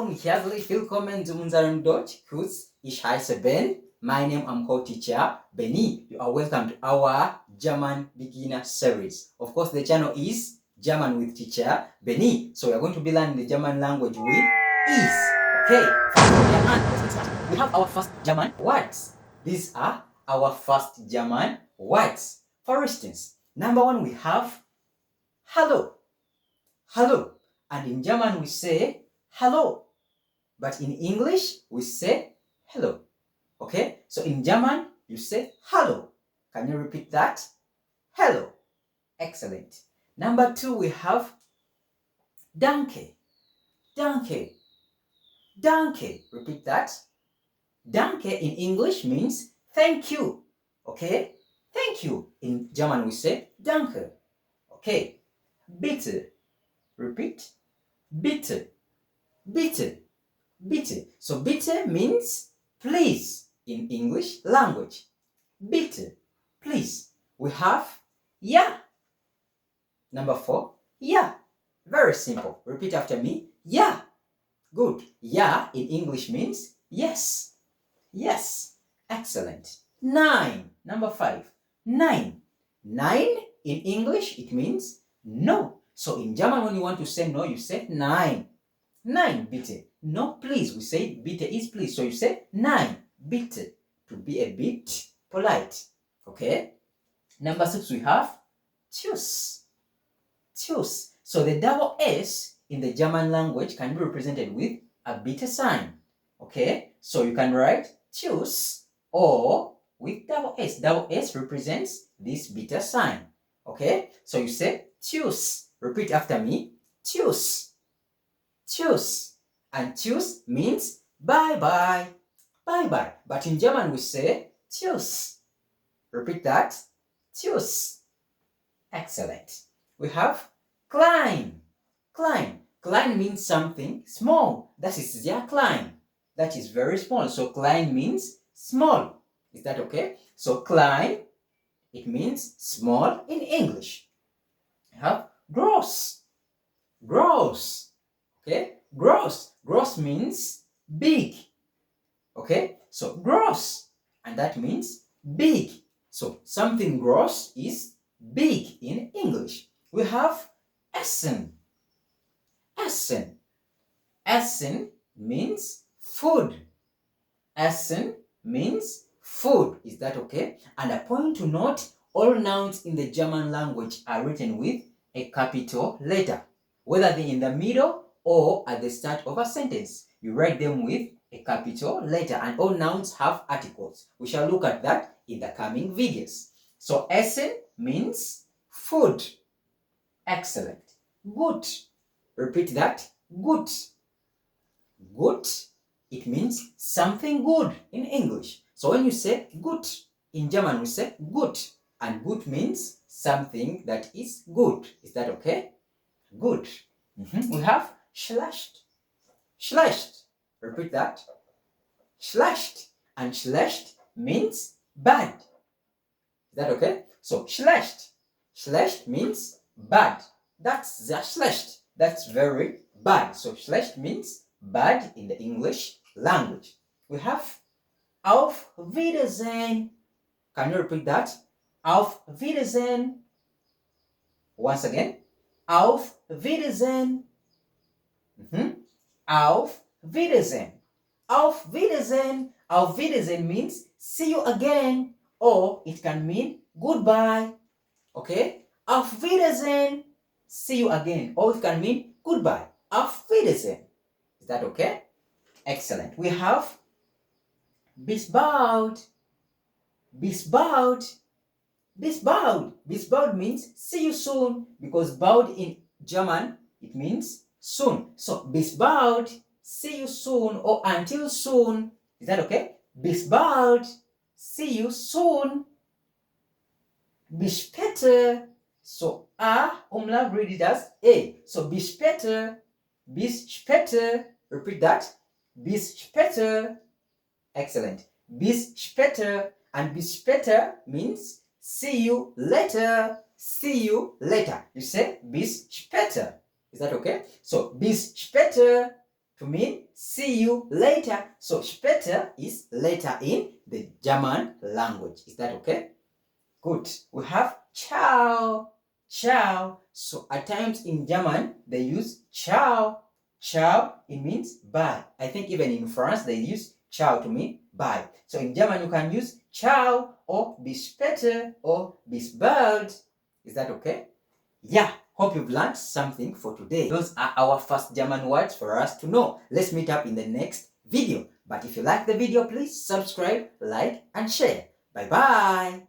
und herzlich willkommen zu unserem Deutschkurs. Ich heiße Ben. My name I'm co-teacher Benny. You are welcome to our German beginner series. Of course, the channel is German with teacher Benny. So we are going to be learning the German language with is. Okay, we have our first German words. These are our first German words. For instance, number one, we have hello. Hello. And in German we say hello. But in English we say hello. Okay? So in German you say hello. Can you repeat that? Hello. Excellent. Number two, we have danke. Danke. Danke. Repeat that. Danke in English means thank you. Okay? Thank you. In German we say danke. Okay. Bitte. Repeat. Bitte. Bitte. Bitte. So bitte means please in English language. Bitte. Please. We have ja. Number four, ja. Very simple. Repeat after me. Ja. Good. Ja in English means yes. Yes. Excellent. Nine. Number five. Nein. Nein in English it means no. So in German when you want to say no, you say nein. Nein, bitte. No, please. We say bitte is please. So you say nein, bitte, to be a bit polite. Okay? Number six, we have tschüss. Tschüss. So the double S in the German language can be represented with a bitte sign. Okay? So you can write tschüss or with double S. Double S represents this bitte sign. Okay? So you say tschüss. Repeat after me. Tschüss. Tschüss. And tschüss means bye-bye. Bye-bye. But in German we say tschüss. Repeat that. Tschüss. Excellent. We have klein. Klein. Klein means something small. That is sehr klein. That is very small. So klein means small. Is that okay? So klein, it means small in English. We have gross. Gross. Okay, gross. Gross means big. Okay, so gross, and that means big. So something gross is big in English. We have essen. Essen. Essen means food. Essen means food. Is that okay? And a point to note, all nouns in the German language are written with a capital letter, whether they're in the middle or at the start of a sentence. You write them with a capital letter, and all nouns have articles. We shall look at that in the coming videos. So essen means food. Excellent. Gut. Repeat that. Gut. Gut, it means something good in English. So when you say gut, in German we say gut, and gut means something that is good. Is that okay? Good. We have schlecht. Schlecht. Repeat that. Schlecht. And schlecht means bad. Is that okay? So schlecht. Schlecht means bad. That's sehr schlecht. That's very bad. So schlecht means bad in the English language. We have auf Wiedersehen. Can you repeat that? Auf Wiedersehen. Once again. Auf Wiedersehen. Auf Wiedersehen. Auf Wiedersehen. Auf Wiedersehen means see you again, or it can mean goodbye. Okay? Auf Wiedersehen. See you again, or it can mean goodbye. Auf Wiedersehen. Is that okay? Excellent. We have bis bald. Bis bald. Bis bald. Bis bald means see you soon, because bald in German it means soon. So bis bald, see you soon, or until soon. Is that okay? Bis bald, see you soon. Bis später. So umlaut read it as a. So bis später. Bis später. Repeat that. Bis später. Excellent. Bis später. And bis später means see you later. See you later. You say bis später. Is that okay? So bis später. to mean see you later. So später is later in the German language. Is that okay? Good. We have ciao, ciao. So at times in German, they use ciao. Ciao, it means bye. I think even in France, they use ciao to mean bye. So in German, you can use ciao or bis später or bis bald. Is that okay? Yeah, hope you've learned something for today. Those are our first German words for us to know. Let's meet up in the next video. But if you like the video, please subscribe, like, and share. Bye-bye.